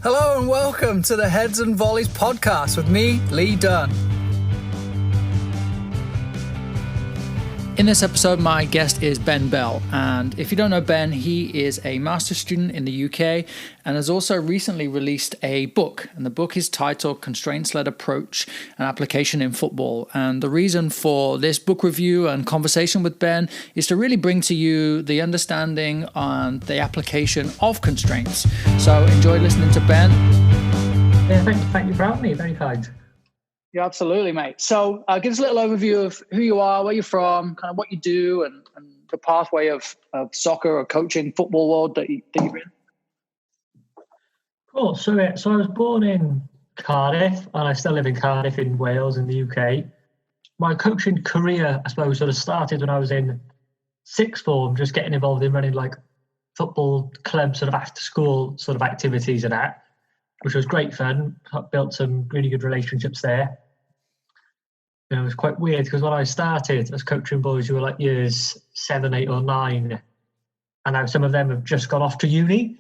Hello and welcome to the Heads and Volleys podcast with me, Lee Dunn. In this episode, my guest is Ben Bell, and if you don't know Ben, he is a master's student in the UK and has also recently released a book, and the book is titled Constraints-Led Approach and Application in Football. And the reason for this book review and conversation with Ben is to really bring to you the understanding and the application of constraints. So enjoy listening to Ben. Yeah, thank you for having me. Very kind. Yeah, absolutely, mate. So give us a little overview of who you are, where you're from, kind of what you do, and the pathway of soccer or coaching, football world that you're in. Cool. So I was born in Cardiff, and I still live in Cardiff in Wales in the UK. My coaching career, I suppose, sort of started when I was in sixth form, just getting involved in running like football club sort of after school sort of activities and that, which was great fun. I built some really good relationships there. It was quite weird because when I started, I was coaching boys who were like years 7, 8 or 9, and now some of them have just gone off to uni.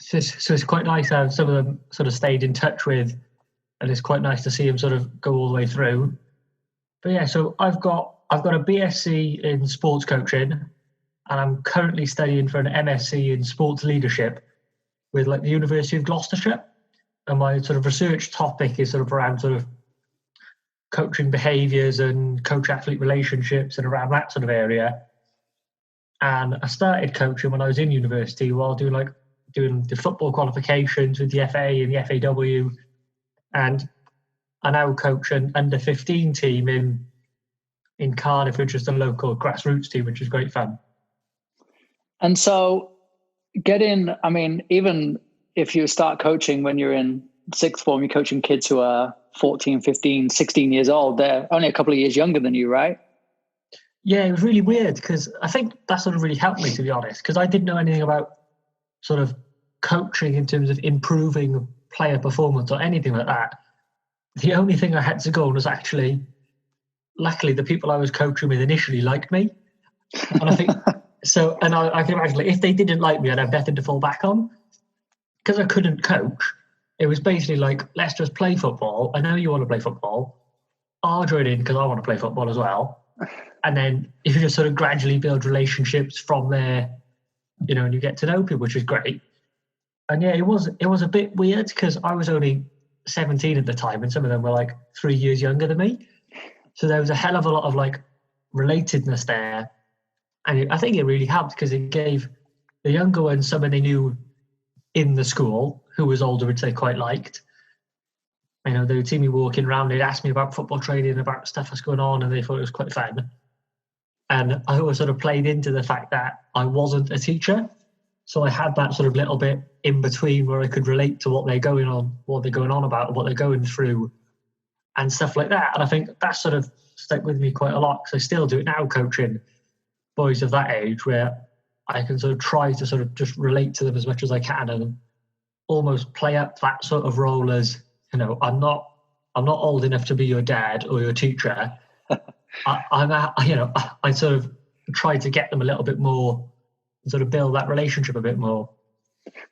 so it's quite nice to have some of them sort of stayed in touch with, and it's quite nice to see them sort of go all the way through. But yeah, so I've got a BSc in sports coaching, and I'm currently studying for an MSc in sports leadership with like the University of Gloucestershire. And my sort of research topic is sort of around sort of coaching behaviours and coach-athlete relationships and around that sort of area. And I started coaching when I was in university while doing the football qualifications with the FA and the FAW. And I now coach an under-15 team in Cardiff, which is the local grassroots team, which is great fun. And so even if you start coaching when you're in sixth form, you're coaching kids who are 14, 15, 16 years old. They're only a couple of years younger than you, right? Yeah, it was really weird because I think that sort of really helped me, to be honest, because I didn't know anything about sort of coaching in terms of improving player performance or anything like that. The only thing I had to go on was actually, luckily, the people I was coaching with initially liked me. And I think, I can imagine, like, if they didn't like me, I'd have nothing to fall back on. Because I couldn't coach, it was basically like, let's just play football. I know you want to play football. I'll join in because I want to play football as well. And then if you just sort of gradually build relationships from there, and you get to know people, which is great. And yeah, it was a bit weird because I was only 17 at the time and some of them were like 3 years younger than me. So there was a hell of a lot of like relatedness there. And I think it really helped because it gave the younger ones someone they knew in the school who was older, which they quite liked. They would see me walking around, they'd ask me about football training, about stuff that's going on, and they thought it was quite fun. And I always sort of played into the fact that I wasn't a teacher. So I had that sort of little bit in between where I could relate to what they're going on about, what they're going through, and stuff like that. And I think that sort of stuck with me quite a lot because I still do it now, coaching boys of that age, where I can sort of try to sort of just relate to them as much as I can and almost play up that sort of role as, I'm not old enough to be your dad or your teacher. I sort of try to get them a little bit more and sort of build that relationship a bit more.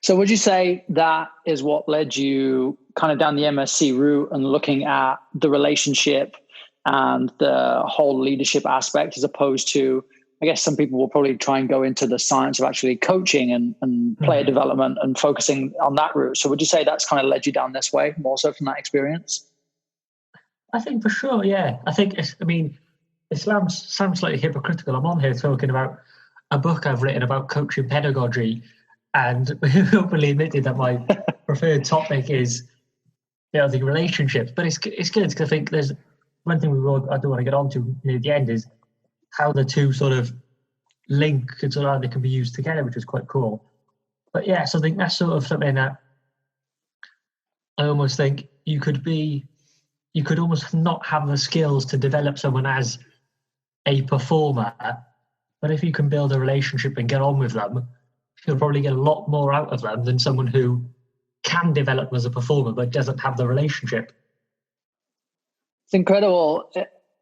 So would you say that is what led you kind of down the MSc route and looking at the relationship and the whole leadership aspect, as opposed to, I guess some people will probably try and go into the science of actually coaching and player development and focusing on that route. So would you say that's kind of led you down this way, more so from that experience? I think for sure, yeah. I think, it sounds slightly hypocritical. I'm on here talking about a book I've written about coaching pedagogy, and openly admitted that my preferred topic is the relationships. But it's good because I think there's one thing I do want to get onto near the end is how the two sort of link and sort of how they can be used together, which is quite cool. But yeah, so I think that's sort of something that I almost think you could almost not have the skills to develop someone as a performer, but if you can build a relationship and get on with them, you'll probably get a lot more out of them than someone who can develop as a performer but doesn't have the relationship. It's incredible.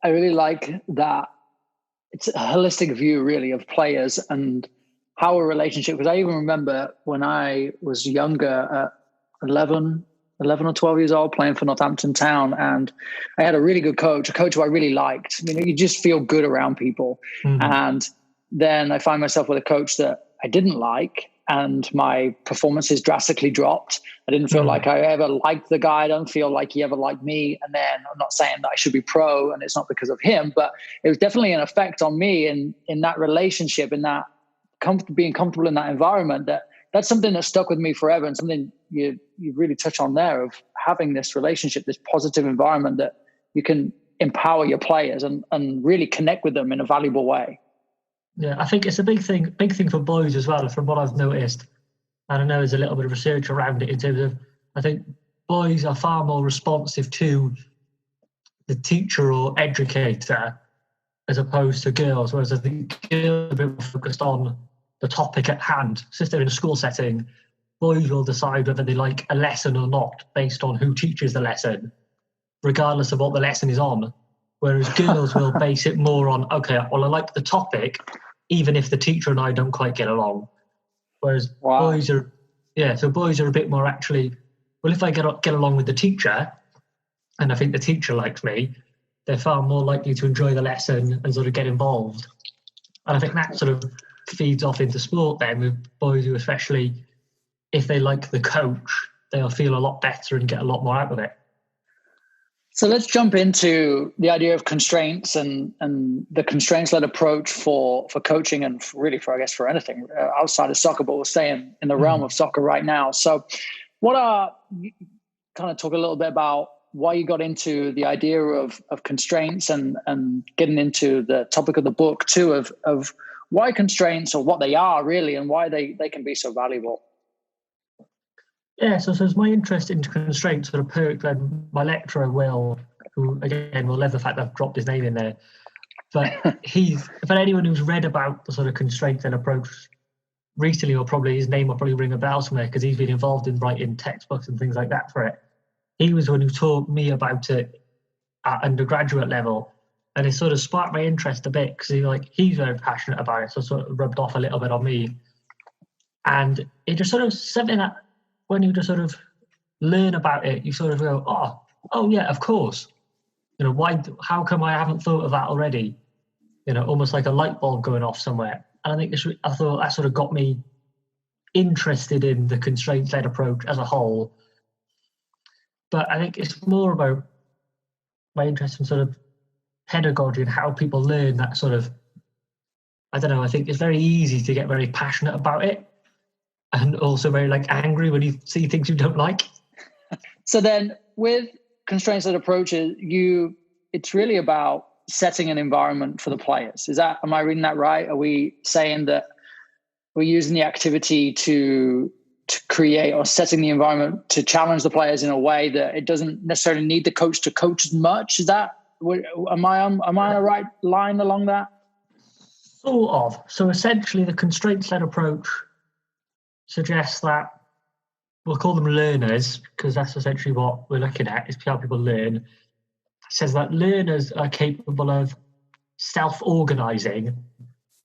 I really like that. It's a holistic view, really, of players and how a relationship. Because I even remember when I was younger, 11, 11 or 12 years old, playing for Northampton Town. And I had a really good coach, a coach who I really liked. You know, you just feel good around people. And then I find myself with a coach that I didn't like, and my performances drastically dropped. I didn't feel like I ever liked the guy. I don't feel like he ever liked me. And then I'm not saying that I should be pro, and it's not because of him, but it was definitely an effect on me in that relationship, in that being comfortable in that environment. That's something that stuck with me forever, and something you really touch on there, of having this relationship, this positive environment that you can empower your players and really connect with them in a valuable way. Yeah, I think it's a big thing for boys as well, from what I've noticed. And I know there's a little bit of research around it in terms of, I think boys are far more responsive to the teacher or educator as opposed to girls, whereas I think girls are a bit more focused on the topic at hand. So if they're in a school setting, boys will decide whether they like a lesson or not based on who teaches the lesson, regardless of what the lesson is on. Whereas girls will base it more on, okay, well, I like the topic, even if the teacher and I don't quite get along. Whereas boys are a bit more actually, well, if I get along with the teacher, and I think the teacher likes me, they're far more likely to enjoy the lesson and sort of get involved. And I think that sort of feeds off into sport then, with boys who, especially if they like the coach, they'll feel a lot better and get a lot more out of it. So let's jump into the idea of constraints and the constraints-led approach for coaching, and really for, I guess, for anything outside of soccer, but we'll stay in the realm of soccer right now. So kind of talk a little bit about why you got into the idea of constraints, and getting into the topic of the book too, of why constraints, or what they are really, and why they can be so valuable. Yeah, so it's my interest in constraints sort of perked when my lecturer, Will, who again will love the fact that I've dropped his name in there, but for anyone who's read about the sort of constraint-led approach recently, or probably his name will probably ring a bell somewhere, because he's been involved in writing textbooks and things like that for it. He was the one who taught me about it at undergraduate level, and it sort of sparked my interest a bit, because he's very passionate about it, so it sort of rubbed off a little bit on me. And it just sort of something that, when you just sort of learn about it, you sort of go, oh yeah, of course. How come I haven't thought of that already? Almost like a light bulb going off somewhere. And I think I thought that sort of got me interested in the constraint-led approach as a whole. But I think it's more about my interest in sort of pedagogy and how people learn that sort of, I don't know, I think it's very easy to get very passionate about it, and also very angry when you see things you don't like. So then with constraints-led approaches, it's really about setting an environment for the players. Am I reading that right? Are we saying that we're using the activity to create, or setting the environment to challenge the players in a way that it doesn't necessarily need the coach to coach as much? Am I on the right line along that? Sort of. So essentially the constraints-led approach suggests that we'll call them learners, because that's essentially what we're looking at, is how people learn. It says that learners are capable of self-organizing,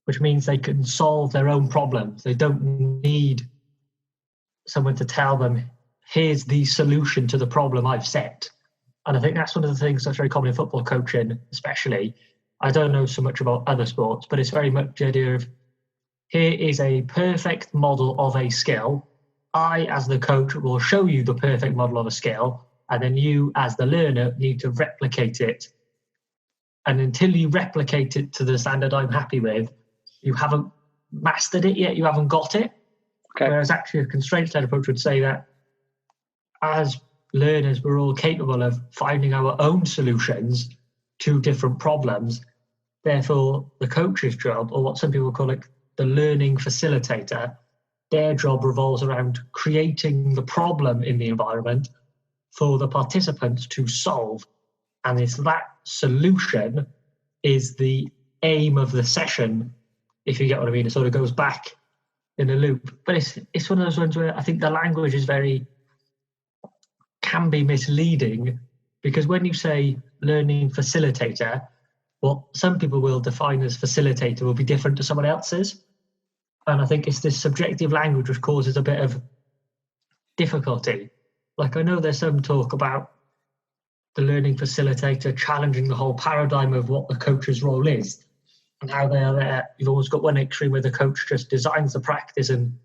which means they can solve their own problems. They don't need someone to tell them, here's the solution to the problem I've set. And I think that's one of the things that's very common in football coaching, especially. I don't know so much about other sports, but it's very much the idea of, here is a perfect model of a skill. I, as the coach, will show you the perfect model of a skill, and then you, as the learner, need to replicate it. And until you replicate it to the standard I'm happy with, you haven't mastered it yet, you haven't got it. Okay. Whereas actually a constraint-led approach would say that as learners, we're all capable of finding our own solutions to different problems. Therefore, the coach's job, or what some people call it, the learning facilitator, their job revolves around creating the problem in the environment for the participants to solve. And it's that solution is the aim of the session, if you get what I mean. It sort of goes back in a loop. But it's one of those ones where I think the language is can be misleading, because when you say learning facilitator, what some people will define as facilitator will be different to someone else's. And I think it's this subjective language which causes a bit of difficulty. like I know there's some talk about the learning facilitator challenging the whole paradigm of what the coach's role is and how they are there. You've always got one extreme where the coach just designs the practice and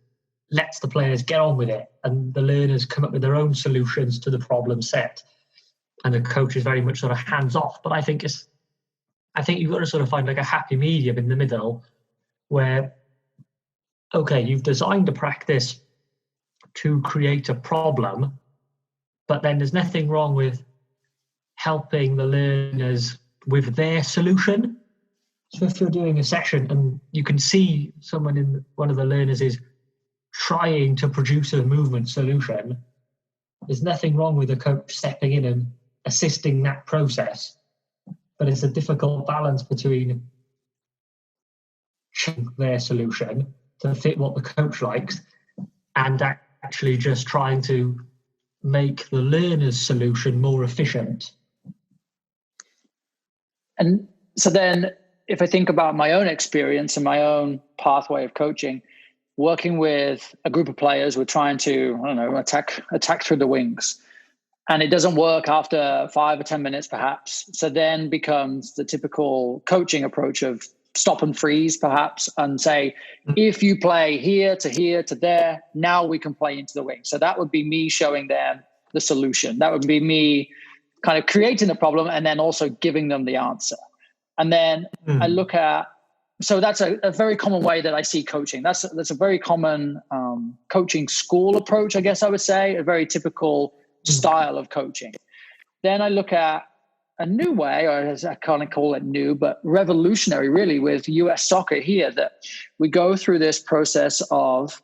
lets the players get on with it, and the learners come up with their own solutions to the problem set, and the coach is very much sort of hands off. But I think you've got to sort of find like a happy medium in the middle where, okay, you've designed a practice to create a problem, but then there's nothing wrong with helping the learners with their solution. So if you're doing a session and you can see one of the learners is trying to produce a movement solution, there's nothing wrong with a coach stepping in and assisting that process. But it's a difficult balance between their solution to fit what the coach likes and actually just trying to make the learner's solution more efficient. And so then if I think about my own experience and my own pathway of coaching, working with a group of players, we're trying to, I don't know, attack through the wings. And it doesn't work after 5 or 10 minutes, perhaps. So then becomes the typical coaching approach of stop and freeze, perhaps, and say, if you play here to there, now we can play into the wing. So that would be me showing them the solution. That would be me kind of creating the problem and then also giving them the answer. And then I look at, so that's a very common way that I see coaching. That's a very common coaching school approach, I guess I would say, a very typical style of coaching. Then I look at a new way, or as I kind of call it new, but revolutionary really, with US soccer here, that we go through this process of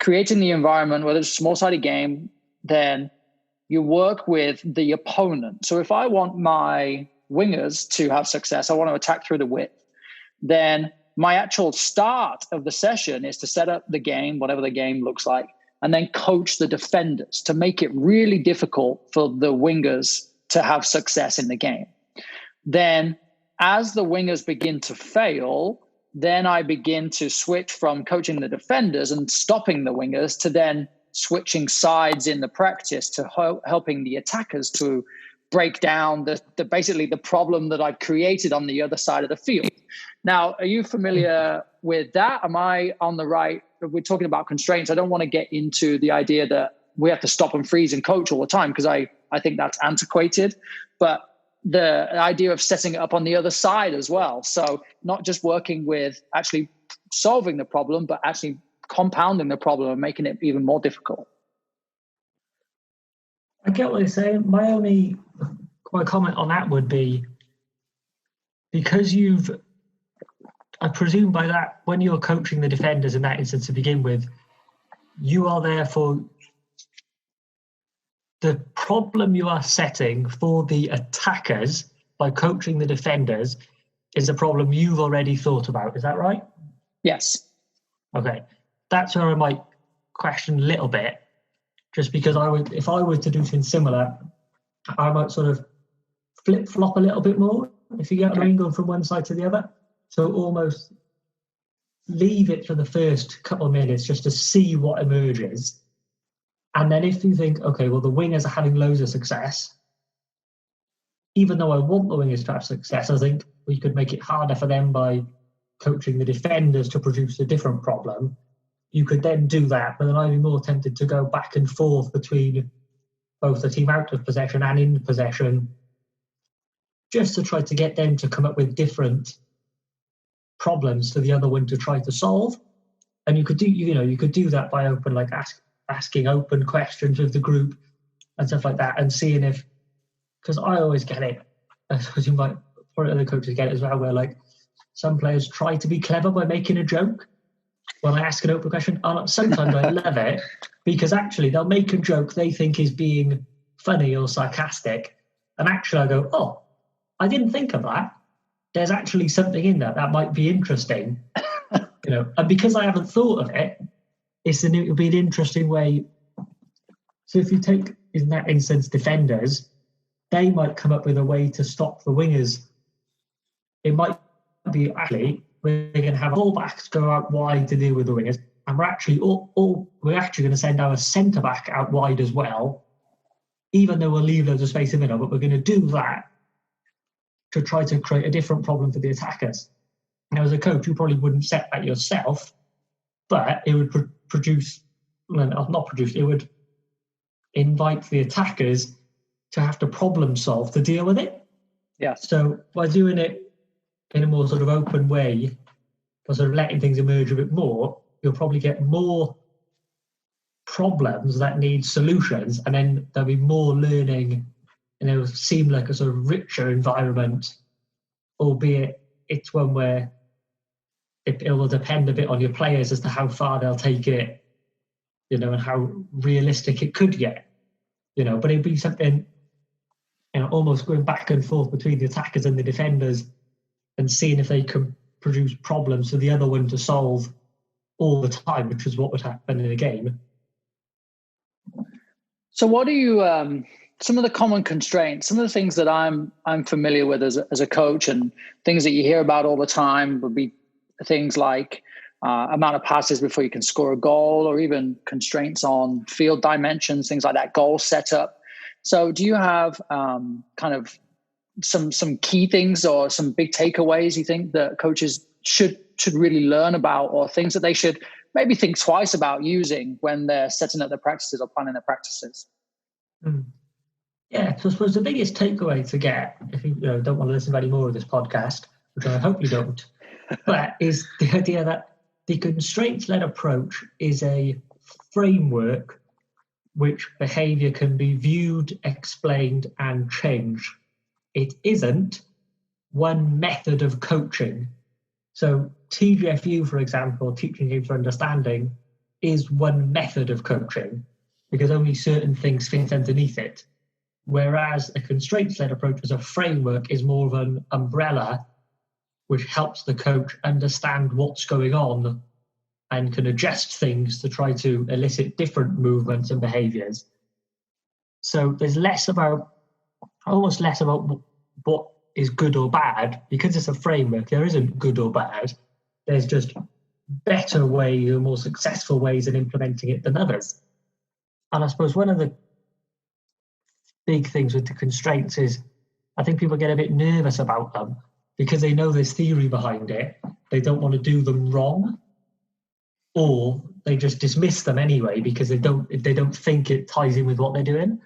creating the environment, whether it's a small-sided game, then you work with the opponent. So if I want my wingers to have success, I want to attack through the width, then my actual start of the session is to set up the game, whatever the game looks like, and then coach the defenders to make it really difficult for the wingers to have success in the game. Then as the wingers begin to fail, then I begin to switch from coaching the defenders and stopping the wingers to then switching sides in the practice to helping the attackers to break down the basically the problem that I've created on the other side of the field. Now, are you familiar with that? Am I on the right? We're talking about constraints. I don't want to get into the idea that we have to stop and freeze and coach all the time, because I think that's antiquated. But the idea of setting it up on the other side as well. So not just working with actually solving the problem, but actually compounding the problem and making it even more difficult. I get what you're saying. My comment on that would be, because I presume by that, when you're coaching the defenders in that instance to begin with, you are there for the problem you are setting for the attackers by coaching the defenders is a problem you've already thought about. Is that right? Yes. Okay. That's where I might question a little bit, just because if I were to do something similar, I might sort of flip-flop a little bit more, if you get what I mean, going from one side to the other. So almost leave it for the first couple of minutes just to see what emerges. And then if you think, okay, well, the wingers are having loads of success, even though I want the wingers to have success, I think we could make it harder for them by coaching the defenders to produce a different problem. You could then do that, but then I'd be more tempted to go back and forth between both the team out of possession and in possession, just to try to get them to come up with different problems for the other one to try to solve. And you could do that by asking open questions with the group and stuff like that, and seeing because I always get it, I suppose you might, probably other coaches get it as well, where like some players try to be clever by making a joke when I ask an open question. Sometimes I love it, because actually they'll make a joke they think is being funny or sarcastic, and actually I go, oh, I didn't think of that. There's actually something in that might be interesting, and because I haven't thought of it, it'll be an interesting way. So if you take, in that instance, defenders, they might come up with a way to stop the wingers. It might be actually we're going to have fullbacks go out wide to deal with the wingers, and we're actually going to send our centre back out wide as well, even though we'll leave loads of space in the middle, but we're going to do that to try to create a different problem for the attackers. Now, as a coach, you probably wouldn't set that yourself, but it would it would invite the attackers to have to problem solve to deal with it. Yeah. So by doing it in a more sort of open way, by sort of letting things emerge a bit more, you'll probably get more problems that need solutions, and then there'll be more learning, and it will seem like a sort of richer environment, albeit it's one where it will depend a bit on your players as to how far they'll take it, and how realistic it could get, but it'd be something, almost going back and forth between the attackers and the defenders and seeing if they can produce problems for the other one to solve all the time, which is what would happen in a game. So what are you, some of the common constraints, some of the things that I'm familiar with as a coach, and things that you hear about all the time would be things like amount of passes before you can score a goal, or even constraints on field dimensions, things like that, goal setup. So do you have kind of some key things or some big takeaways you think that coaches should really learn about, or things that they should maybe think twice about using when they're setting up their practices or planning their practices? Yeah, so I suppose the biggest takeaway to get, if you don't want to listen to any more of this podcast, which I hope you don't, but is the idea that the constraints-led approach is a framework which behaviour can be viewed, explained, and changed. It isn't one method of coaching. So TGFU, for example, teaching games for understanding, is one method of coaching because only certain things fit underneath it. Whereas a constraints-led approach as a framework is more of an umbrella which helps the coach understand what's going on and can adjust things to try to elicit different movements and behaviours. So there's almost less about what is good or bad. Because it's a framework, there isn't good or bad. There's just better ways or more successful ways in implementing it than others. And I suppose one of the big things with the constraints is I think people get a bit nervous about them because they know there's theory behind it. They don't want to do them wrong, or they just dismiss them anyway because they don't think it ties in with what they're doing.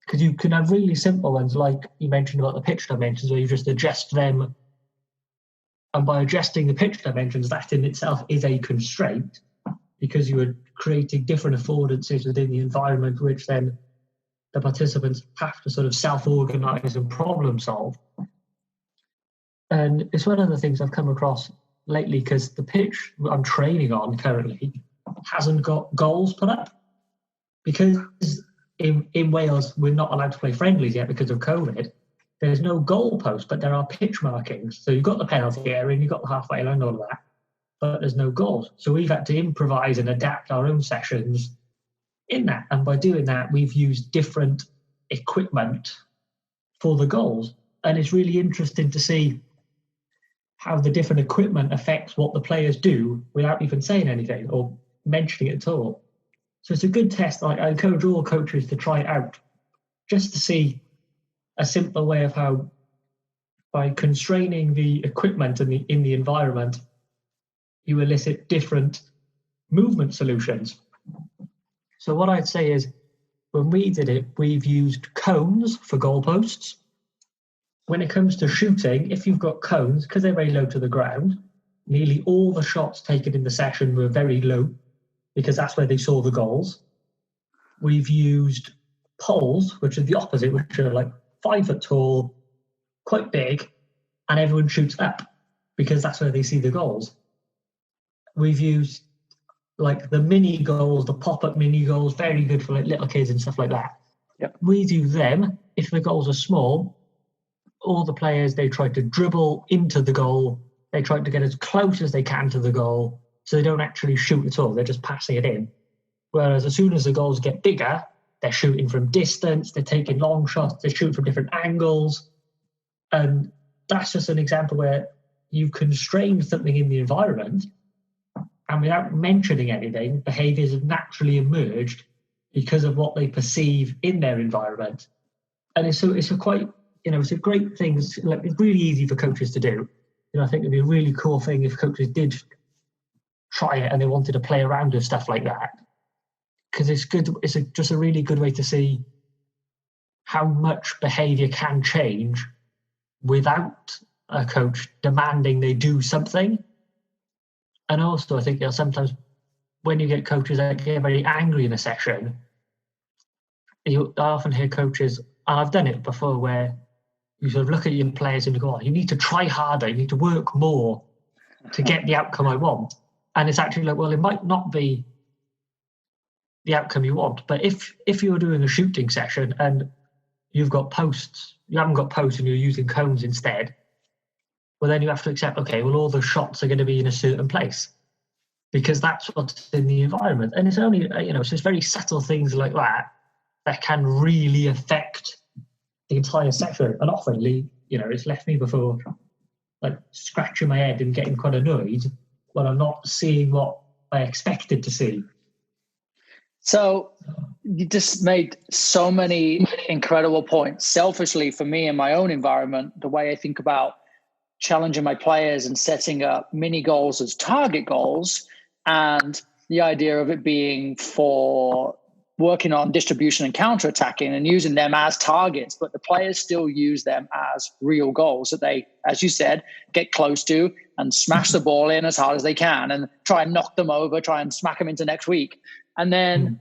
Because you can have really simple ones, like you mentioned about the pitch dimensions, where you just adjust them. And by adjusting the pitch dimensions, that in itself is a constraint because you are creating different affordances within the environment, which then the participants have to sort of self-organise and problem solve. And it's one of the things I've come across lately because the pitch I'm training on currently hasn't got goals put up because in Wales, we're not allowed to play friendlies yet because of COVID. There's no goal post, but there are pitch markings. So you've got the penalty area and you've got the halfway line and all of that, but there's no goals. So we've had to improvise and adapt our own sessions in that. And by doing that, we've used different equipment for the goals. And it's really interesting to see how the different equipment affects what the players do without even saying anything or mentioning it at all. So it's a good test. I encourage all coaches to try it out just to see a simple way of how, by constraining the equipment in the environment, you elicit different movement solutions. So what I'd say is, when we did it, we've used cones for goalposts. When it comes to shooting, if you've got cones, because they're very low to the ground, nearly all the shots taken in the session were very low, because that's where they saw the goals. We've used poles, which are the opposite, which are like 5 foot tall, quite big, and everyone shoots up because that's where they see the goals. We've used like the mini goals, the pop-up mini goals, very good for like little kids and stuff like that. Yep. We do them. If the goals are small, all the players, they try to dribble into the goal. They try to get as close as they can to the goal, so they don't actually shoot at all. They're just passing it in. Whereas as soon as the goals get bigger, they're shooting from distance, they're taking long shots, they're shooting from different angles. And that's just an example where you've constrained something in the environment, and without mentioning anything, behaviours have naturally emerged because of what they perceive in their environment. And it's a quite, it's a great thing. It's really easy for coaches to do. I think it'd be a really cool thing if coaches did try it and they wanted to play around with stuff like that, because it's good. It's just a really good way to see how much behaviour can change without a coach demanding they do something. And also, I think sometimes when you get coaches that get very angry in a session, I often hear coaches, and I've done it before, where you sort of look at your players and you go, "Oh, you need to try harder, you need to work more to get the outcome I want." And it's actually like, well, it might not be the outcome you want, but if you're doing a shooting session and you've got posts, you haven't got posts and you're using cones instead, well, then you have to accept, okay, well, all the shots are going to be in a certain place because that's what's in the environment. And it's only, it's just very subtle things like that that can really affect the entire session. And often, it's left me before, like, scratching my head and getting quite annoyed when I'm not seeing what I expected to see. So you just made so many incredible points. Selfishly, for me in my own environment, the way I think about challenging my players and setting up mini goals as target goals, and the idea of it being for working on distribution and counterattacking and using them as targets, but the players still use them as real goals that they, as you said, get close to and smash the ball in as hard as they can and try and knock them over, try and smack them into next week. And then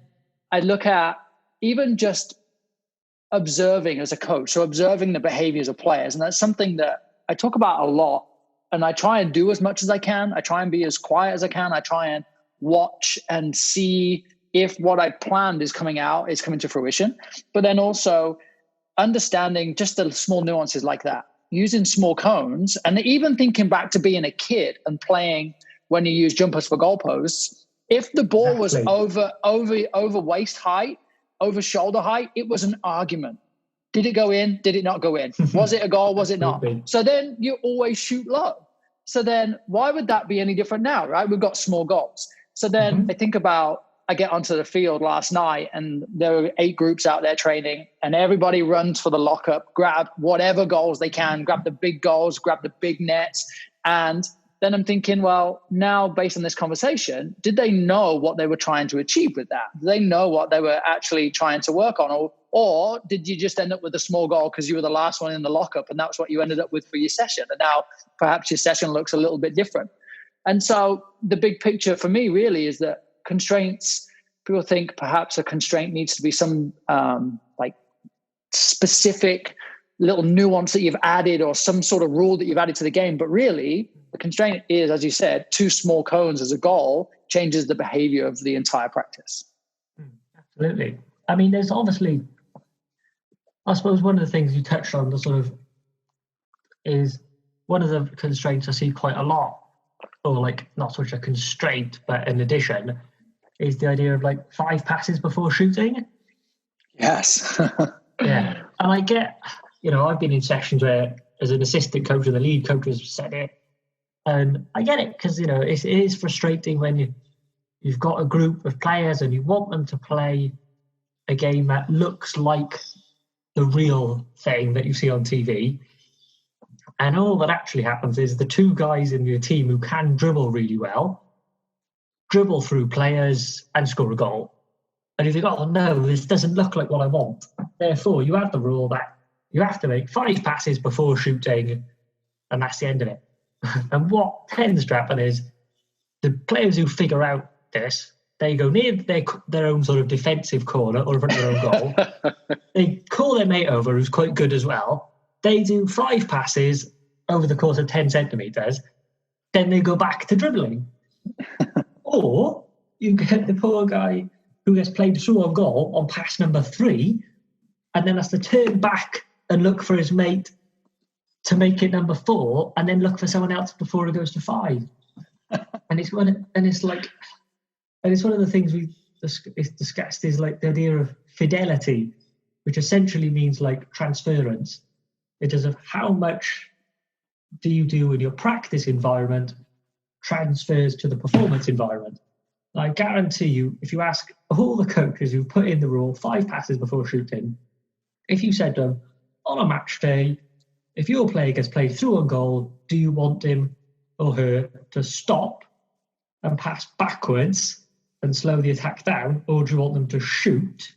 I look at even just observing as a coach, so observing the behaviors of players. And that's something that I talk about a lot, and I try and do as much as I can. I try and be as quiet as I can. I try and watch and see if what I planned is coming to fruition, but then also understanding just the small nuances like that, using small cones, and even thinking back to being a kid and playing when you use jumpers for goalposts. If the ball was over waist height, over shoulder height, it was an argument. Did it go in? Did it not go in? Was it a goal? Was it not? So then you always shoot low. So then why would that be any different now, right? We've got small goals. So then I get onto the field last night and there were 8 groups out there training, and everybody runs for the lockup, grab whatever goals they can, grab the big goals, grab the big nets. And then I'm thinking, well, now based on this conversation, did they know what they were trying to achieve with that? Did they know what they were actually trying to work on? Or did you just end up with a small goal because you were the last one in the lockup and that's what you ended up with for your session? And now perhaps your session looks a little bit different. And so the big picture for me really is that constraints, people think perhaps a constraint needs to be some like specific little nuance that you've added or some sort of rule that you've added to the game. But really, the constraint is, as you said, 2 small cones as a goal changes the behavior of the entire practice. Absolutely. I mean, there's obviously, I suppose one of the things you touched on, the sort of, is one of the constraints I see quite a lot, or like not such a constraint, but an addition, is the idea of like 5 passes before shooting. Yes. Yeah. And I get, I've been in sessions where as an assistant coach and the lead coach has said it, and I get it because, it is frustrating when you've got a group of players and you want them to play a game that looks like the real thing that you see on TV. And all that actually happens is the 2 guys in your team who can dribble really well dribble through players and score a goal. And you think, oh no, this doesn't look like what I want. Therefore, you have the rule that you have to make 5 passes before shooting, and that's the end of it. And what tends to happen is the players who figure out this, they go near their own sort of defensive corner or in front of their own goal. They call their mate over, who's quite good as well. They do 5 passes over the course of 10 centimetres. Then they go back to dribbling. Or you get the poor guy who gets played through on goal on pass number 3 and then has to turn back and look for his mate to make it number 4 and then look for someone else before it goes to 5. And it's one of the things we discussed is like the idea of fidelity, which essentially means like transference. It is of how much do you do in your practice environment transfers to the performance environment. And I guarantee you, if you ask all the coaches who put in the rule 5 passes before shooting, if you said to them, on a match day, if your player gets played through on goal, do you want him or her to stop and pass backwards and slow the attack down, or do you want them to shoot?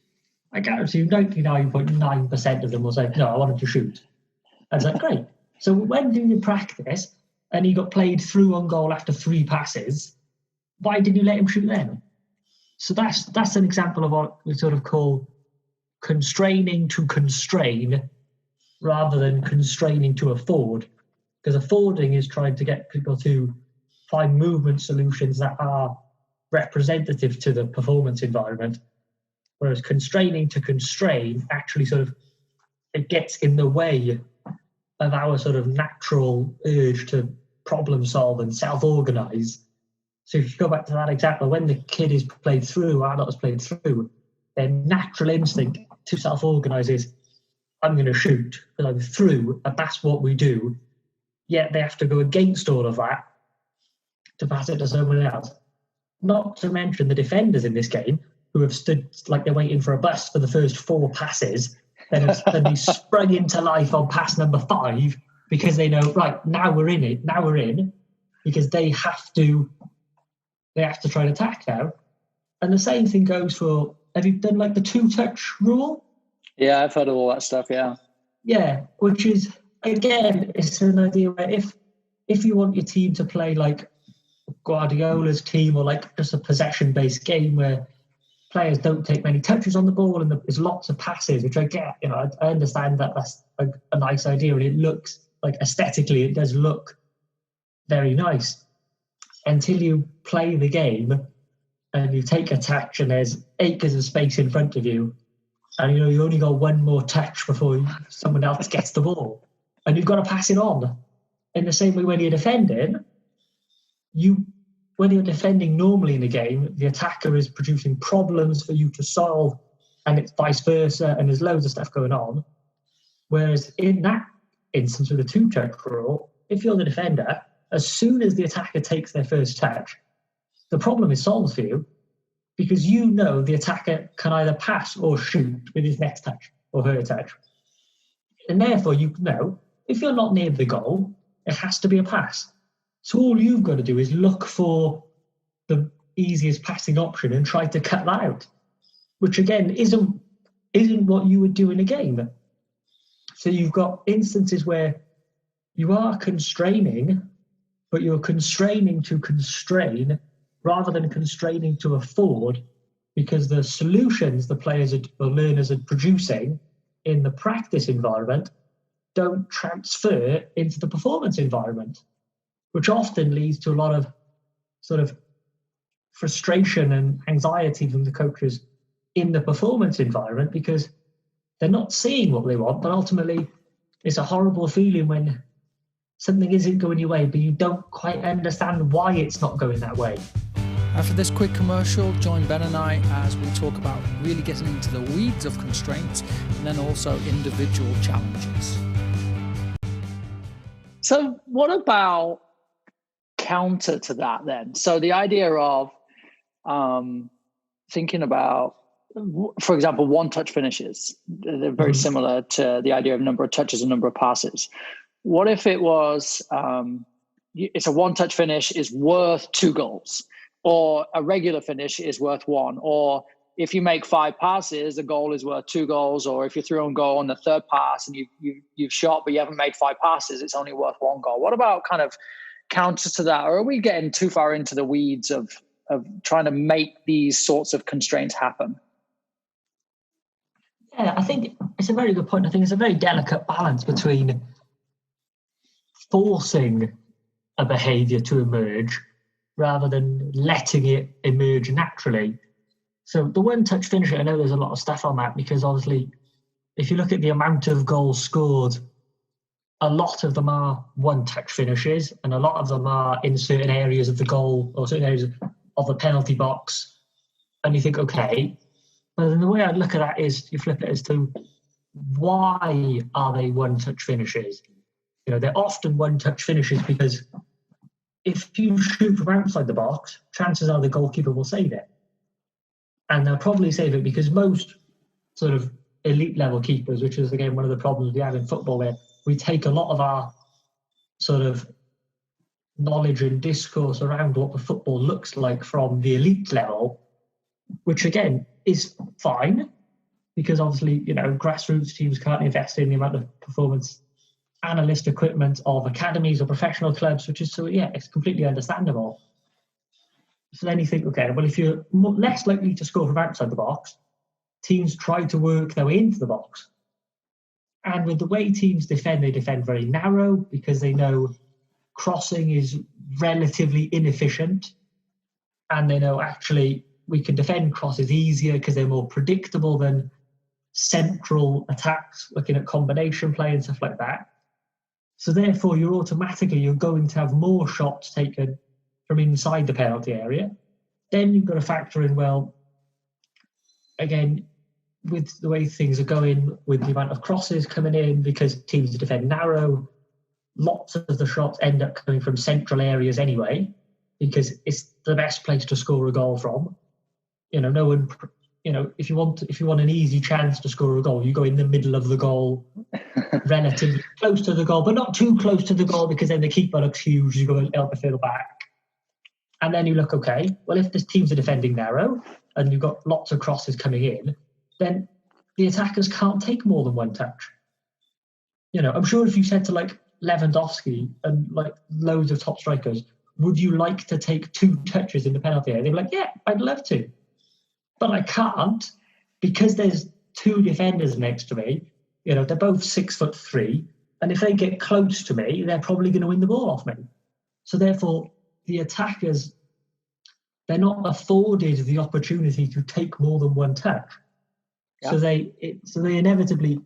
I guarantee you 99.9% of them will say, no, I want him to shoot. And it's like, great. So when doing the practice and he got played through on goal after 3 passes, why didn't you let him shoot then? So that's an example of what we sort of call constraining to constrain rather than constraining to afford. Because affording is trying to get people to find movement solutions that are representative to the performance environment, whereas constraining to constrain actually sort of, it gets in the way of our sort of natural urge to problem solve and self-organize. So if you go back to that example, when the kid is played through, or adult is played through, their natural instinct to self-organize is, I'm going to shoot because I'm through, and that's what we do. Yet they have to go against all of that to pass it to someone else. Not to mention the defenders in this game, who have stood like they're waiting for a bus for the first 4 passes, then have suddenly sprung into life on pass number 5 because they know, right, now we're in it, now we're in, because they have to try and attack now. And the same thing goes for, have you done like the 2-touch rule? Yeah, I've heard of all that stuff, yeah. Yeah, which is, again, it's an idea where if you want your team to play like Guardiola's team, or like just a possession-based game where players don't take many touches on the ball and there's lots of passes, which I get, I understand that that's a nice idea, and it looks like aesthetically it does look very nice until you play the game and you take a touch and there's acres of space in front of you, and you only got 1 more touch before someone else gets the ball, and you've got to pass it on. In the same way, when you're defending, when you're defending normally in a game, the attacker is producing problems for you to solve, and it's vice versa, and there's loads of stuff going on. Whereas in that instance with the 2-touch rule, if you're the defender, as soon as the attacker takes their first touch, the problem is solved for you, because the attacker can either pass or shoot with his next touch or her touch. And therefore, if you're not near the goal, it has to be a pass. So all you've got to do is look for the easiest passing option and try to cut that out, which again isn't what you would do in a game. So you've got instances where you are constraining, but you're constraining to constrain rather than constraining to afford, because the solutions the players or learners are producing in the practice environment don't transfer into the performance environment, which often leads to a lot of sort of frustration and anxiety from the coaches in the performance environment, because they're not seeing what they want. But ultimately, it's a horrible feeling when something isn't going your way, but you don't quite understand why it's not going that way. After this quick commercial, join Ben and I as we talk about really getting into the weeds of constraints and then also individual challenges. So what about counter to that then? So the idea of thinking about, for example, 1-touch finishes, they're very similar to the idea of number of touches and number of passes. What if it was, it's a 1-touch finish is worth 2 goals, or a regular finish is worth 1, or if you make 5 passes, the goal is worth 2 goals, or if you're through on goal on the 3rd pass and you've shot but you haven't made 5 passes, it's only worth 1 goal. What about kind of counters to that? Or are we getting too far into the weeds of trying to make these sorts of constraints happen? Yeah, I think it's a very good point. I think it's a very delicate balance between forcing a behaviour to emerge rather than letting it emerge naturally. So the 1-touch finisher, I know there's a lot of stuff on that, because obviously if you look at the amount of goals scored, a lot of them are 1-touch finishes, and a lot of them are in certain areas of the goal or certain areas of the penalty box. And you think, okay, but then the way I look at that is you flip it as to why are they 1-touch finishes? They're often 1-touch finishes because if you shoot from outside the box, chances are the goalkeeper will save it. and they'll probably save it because most sort of elite level keepers, which is again one of the problems we have in football, where we take a lot of our sort of knowledge and discourse around what the football looks like from the elite level, which again is fine because obviously, you know, grassroots teams can't invest in the amount of performance analyst equipment of academies or professional clubs, which is, so yeah, it's completely understandable. So then you think, okay, well, if you're less likely to score from outside the box, teams try to work their way into the box. And with the way teams defend, they defend very narrow because they know crossing is relatively inefficient. And they know actually we can defend crosses easier because they're more predictable than central attacks, looking at combination play and stuff like that. So therefore, you're going to have more shots taken from inside the penalty area. Then you've got to factor in, well, again, with the way things are going, with the amount of crosses coming in, because teams defend narrow, lots of the shots end up coming from central areas anyway, because it's the best place to score a goal from. You know, no one, you know, if you want an easy chance to score a goal, you go in the middle of the goal, relatively close to the goal, but not too close to the goal because then the keeper looks huge. You go a little bit further back. And then you look, okay, well, if the teams are defending narrow and you've got lots of crosses coming in, then the attackers can't take more than one touch. You know, I'm sure if you said to like Lewandowski and like loads of top strikers, would you like to take 2 touches in the penalty area? They'd be like, yeah, I'd love to. But I can't because there's 2 defenders next to me. You know, they're both 6'3", and if they get close to me, they're probably going to win the ball off me. So therefore, the attackers, they're not afforded the opportunity to take more than one touch. Yeah. So they inevitably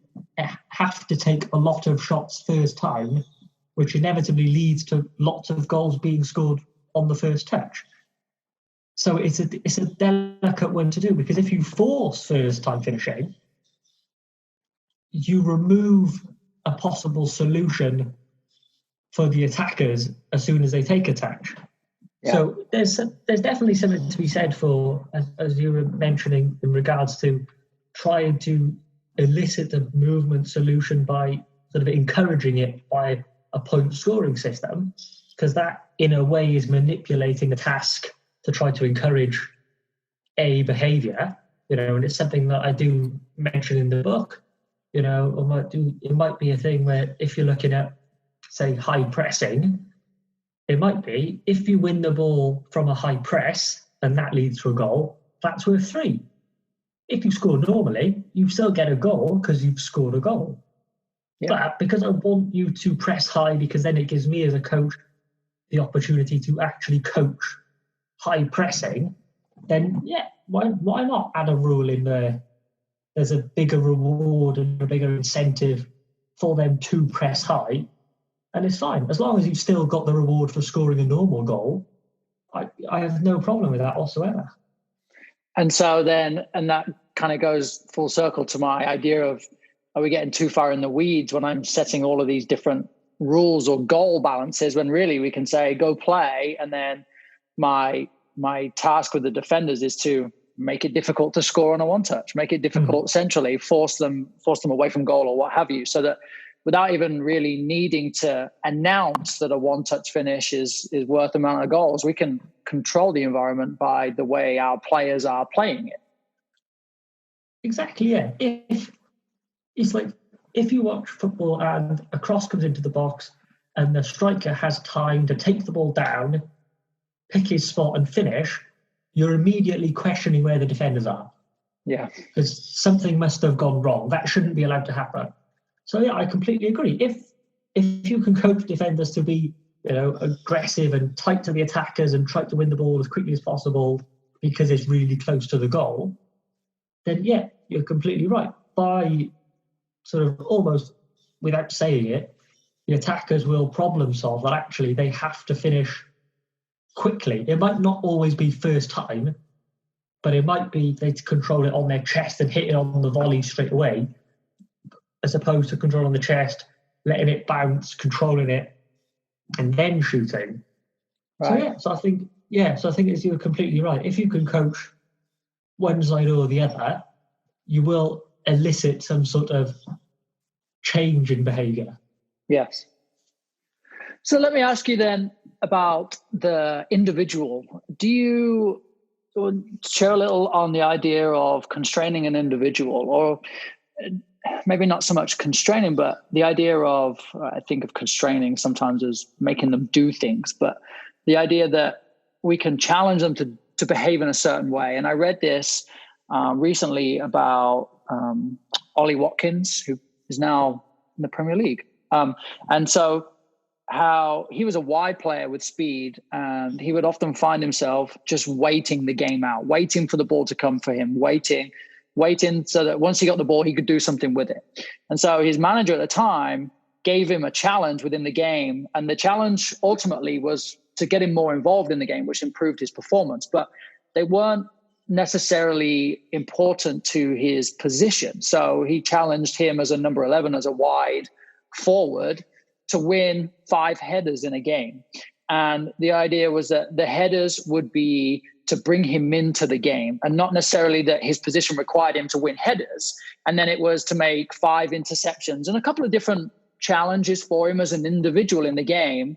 have to take a lot of shots first time, which inevitably leads to lots of goals being scored on the first touch. So it's a delicate one to do, because if you force first time finishing, you remove a possible solution for the attackers as soon as they take a touch. Yeah. So there's definitely something to be said for, as you were mentioning, in regards to trying to elicit a movement solution by sort of encouraging it by a point scoring system, because that in a way is manipulating the task to try to encourage a behavior, you know, and it's something that I do mention in the book. You know, it might be a thing where if you're looking at, say, high pressing, it might be if you win the ball from a high press and that leads to a goal, that's worth 3. If you score normally, you still get a goal because you've scored a goal. Yeah. But because I want you to press high, because then it gives me as a coach the opportunity to actually coach high pressing, then yeah, why not add a rule in there? There's a bigger reward and a bigger incentive for them to press high, and it's fine. As long as you've still got the reward for scoring a normal goal, I have no problem with that whatsoever. And so then, and that kind of goes full circle to my idea of, are we getting too far in the weeds when I'm setting all of these different rules or goal balances, when really we can say, go play, and then my task with the defenders is to make it difficult to score on a one touch, make it difficult centrally, force them away from goal or what have you, so that without even really needing to announce that a one touch finish is worth the amount of goals, we can control the environment by the way our players are playing it. Exactly, yeah. It's like if you watch football and a cross comes into the box and the striker has time to take the ball down, pick his spot and finish, you're immediately questioning where the defenders are. Yeah. Because something must have gone wrong. That shouldn't be allowed to happen. So yeah, I completely agree. If you can coach defenders to be, you know, aggressive and tight to the attackers and try to win the ball as quickly as possible because it's really close to the goal, then yeah, you're completely right. By sort of almost without saying it, the attackers will problem solve that actually they have to finish quickly. It might not always be first time, but it might be they control it on their chest and hit it on the volley straight away, as opposed to controlling the chest, letting it bounce, controlling it, and then shooting. Right. So I think you're completely right. If you can coach one side or the other, you will elicit some sort of change in behaviour. Yes. So let me ask you then about the individual. Do you share a little on the idea of constraining an individual, or maybe not so much constraining, but the idea of, I think of constraining sometimes as making them do things, but the idea that we can challenge them to behave in a certain way. And I read this recently about Ollie Watkins, who is now in the Premier League. And so how he was a wide player with speed, and he would often find himself just waiting the game out, waiting for the ball to come for him, waiting so that once he got the ball, he could do something with it. And so his manager at the time gave him a challenge within the game. And the challenge ultimately was to get him more involved in the game, which improved his performance. But they weren't necessarily important to his position. So he challenged him as a number 11, as a wide forward, to win 5 headers in a game. And the idea was that the headers would be to bring him into the game, and not necessarily that his position required him to win headers. And then it was to make 5 interceptions and a couple of different challenges for him as an individual in the game,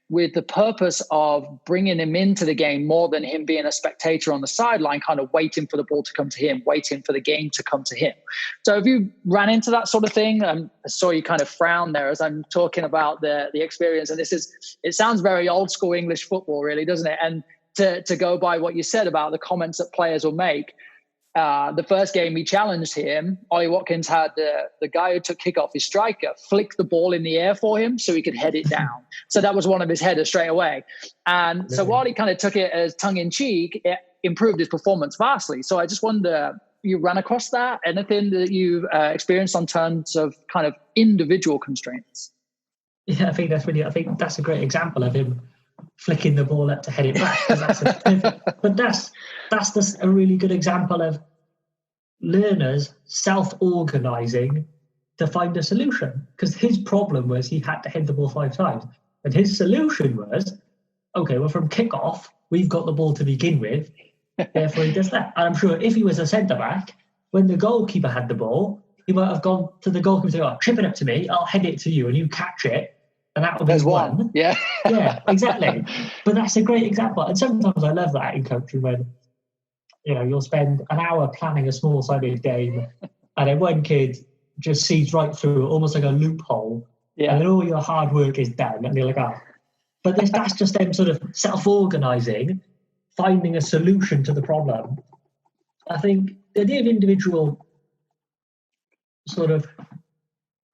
with the purpose of bringing him into the game more than him being a spectator on the sideline, kind of waiting for the ball to come to him, waiting for the game to come to him. So have you ran into that sort of thing? I saw you kind of frown there as I'm talking about the experience. And it sounds very old school English football, really, doesn't it? And to go by what you said about the comments that players will make, the first game he challenged him, Ollie Watkins had the guy who took kickoff, his striker, flick the ball in the air for him so he could head it down. So that was one of his headers straight away. And so while he kind of took it as tongue-in-cheek, it improved his performance vastly. So I just wonder, you ran across that? Anything that you've experienced on terms of kind of individual constraints? Yeah, I think that's a great example of him flicking the ball up to head it back. But that's just a really good example of learners self-organising to find a solution. Because his problem was he had to head the ball 5 times. And his solution was, okay, well, from kick-off, we've got the ball to begin with, therefore he does that. And I'm sure if he was a centre-back, when the goalkeeper had the ball, he might have gone to the goalkeeper and said, oh, chip it up to me, I'll head it to you, and you catch it. And that would be one. Yeah. Yeah, exactly. But that's a great example. And sometimes I love that in coaching when, you'll spend an hour planning a small-sided game and then one kid just sees right through it, almost like a loophole. Yeah. And then all your hard work is done and you're like, oh. But that's just them sort of self-organising, finding a solution to the problem. I think the idea of individual sort of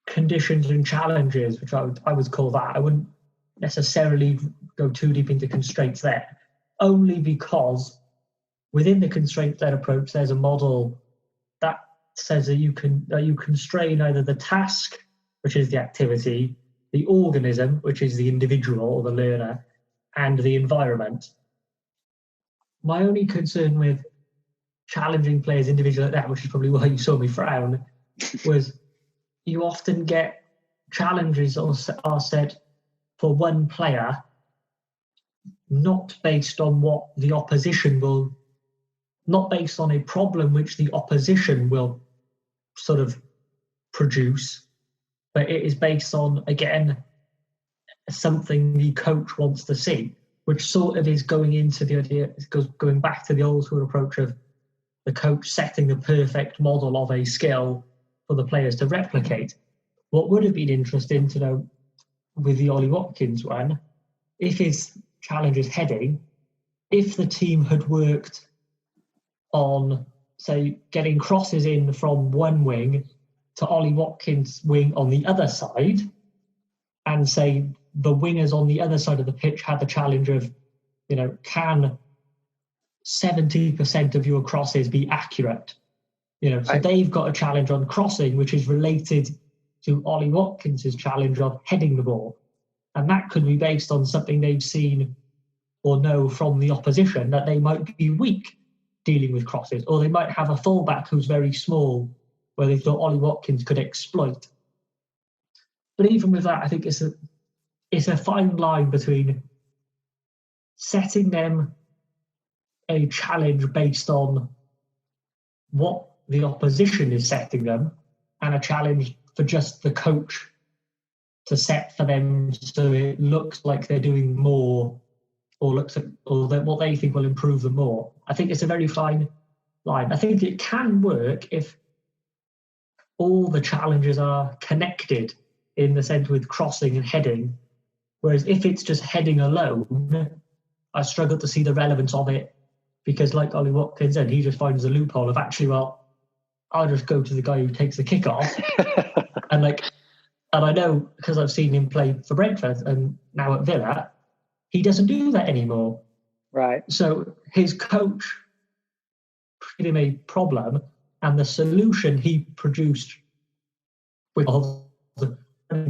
conditions and challenges, which I would call that. I wouldn't necessarily go too deep into constraints there, only because within the constraint-led approach, there's a model that says that you constrain either the task, which is the activity, the organism, which is the individual or the learner, and the environment. My only concern with challenging players individually like that, which is probably why you saw me frown, was you often get challenges are set for one player, not based on what the opposition will, not based on a problem which the opposition will sort of produce, but it is based on, again, something the coach wants to see, which sort of is going into the idea, going back to the old school approach of the coach setting the perfect model of a skill for the players to replicate. What would have been interesting to know with the Ollie Watkins one, if his challenge is heading, if the team had worked on, say, getting crosses in from one wing to Ollie Watkins' wing on the other side, and say the wingers on the other side of the pitch had the challenge of, can 70% of your crosses be accurate? So they've got a challenge on crossing, which is related to Ollie Watkins' challenge of heading the ball. And that could be based on something they've seen or know from the opposition, that they might be weak dealing with crosses, or they might have a fullback who's very small, where they thought Ollie Watkins could exploit. But even with that, I think it's a fine line between setting them a challenge based on what the opposition is setting them, and a challenge for just the coach to set for them so it looks like they're doing more, or that what they think will improve them more. I think it's a very fine line. I think it can work if all the challenges are connected in the sense with crossing and heading, whereas if it's just heading alone, I struggle to see the relevance of it, because like Ollie Watkins said, he just finds a loophole of actually, well, I'll just go to the guy who takes the kick off. And I know, because I've seen him play for Brentford and now at Villa, he doesn't do that anymore. Right. So his coach created him a problem, and the solution he produced with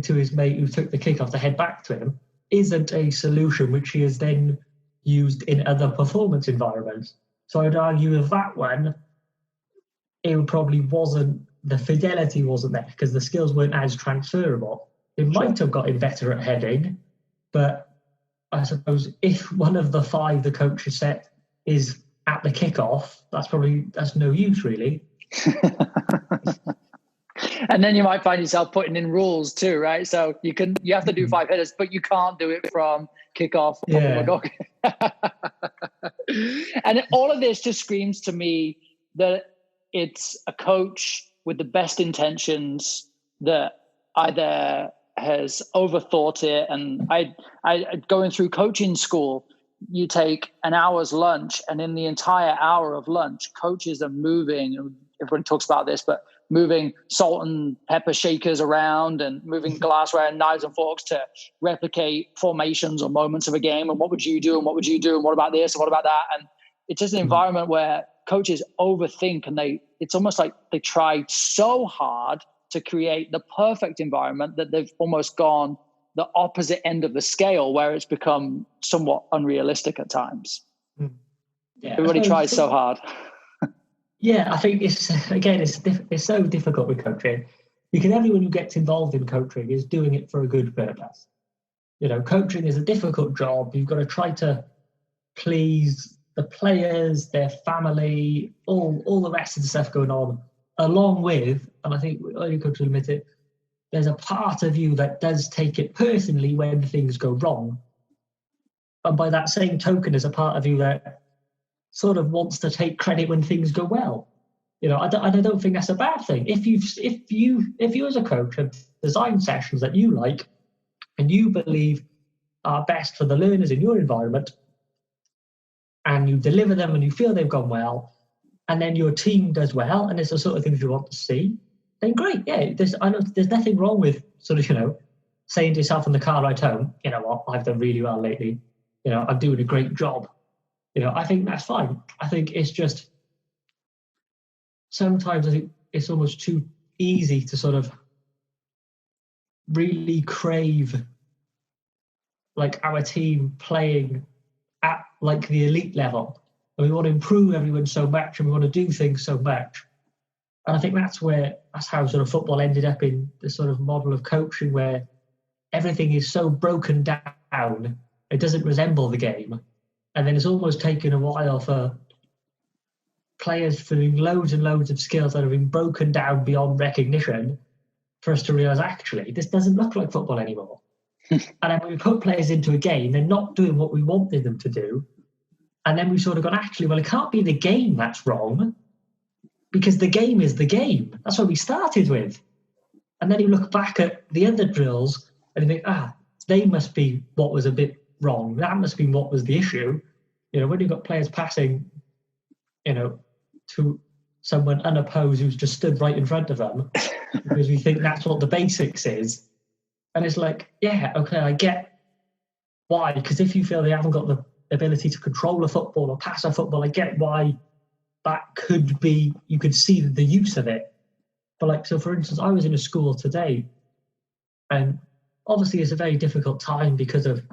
to his mate who took the kick off to head back to him isn't a solution which he has then used in other performance environments. So I'd argue with that one, it probably wasn't, the fidelity wasn't there because the skills weren't as transferable. It might have got him better at heading, but I suppose if one of the 5 the coach has set is at the kickoff, that's no use really. And then you might find yourself putting in rules too, right? So you have to do 5 headers, but you can't do it from kickoff. Yeah. And all of this just screams to me that it's a coach with the best intentions that either has overthought it. And I going through coaching school, you take an hour's lunch, and in the entire hour of lunch, coaches are moving. Everyone talks about this, but moving salt and pepper shakers around and moving glassware and knives and forks to replicate formations or moments of a game. And what would you do? And what would you do? And what about this? And what about that? And it's just an environment where coaches overthink, and it's almost like they tried so hard to create the perfect environment that they've almost gone the opposite end of the scale, where it's become somewhat unrealistic at times. Yeah, everybody tries so hard. Yeah, I think it's so difficult with coaching, because everyone who gets involved in coaching is doing it for a good purpose. Coaching is a difficult job. You've got to try to please the players, their family, all the rest of the stuff going on, along with, and I think any coach will admit it, there's a part of you that does take it personally when things go wrong. And by that same token, there's a part of you that sort of wants to take credit when things go well. I don't think that's a bad thing. If you as a coach have designed sessions that you like and you believe are best for the learners in your environment, and you deliver them and you feel they've gone well, and then your team does well, and it's the sort of things you want to see, then great. Yeah, there's nothing wrong with sort of, saying to yourself in the car ride home, you know what, I've done really well lately. I'm doing a great job. I think that's fine. I think it's just sometimes I think it's almost too easy to sort of really crave like our team playing at like the elite level. And we want to improve everyone so much, and we want to do things so much. And I think that's how sort of football ended up in this sort of model of coaching where everything is so broken down, it doesn't resemble the game. And then it's almost taken a while for players doing loads and loads of skills that have been broken down beyond recognition for us to realise, actually, this doesn't look like football anymore. And then when we put players into a game, they're not doing what we wanted them to do. And then we've sort of gone, actually, well, it can't be the game that's wrong, because the game is the game. That's what we started with. And then you look back at the other drills and you think, they must be what was a bit wrong. That must be what was the issue. When you've got players passing, to someone unopposed who's just stood right in front of them, because we think that's what the basics is. And it's like, yeah, okay, I get why. Because if you feel they haven't got the ability to control a football or pass a football, I get why that could be, you could see the use of it. But so for instance, I was in a school today, and obviously it's a very difficult time because of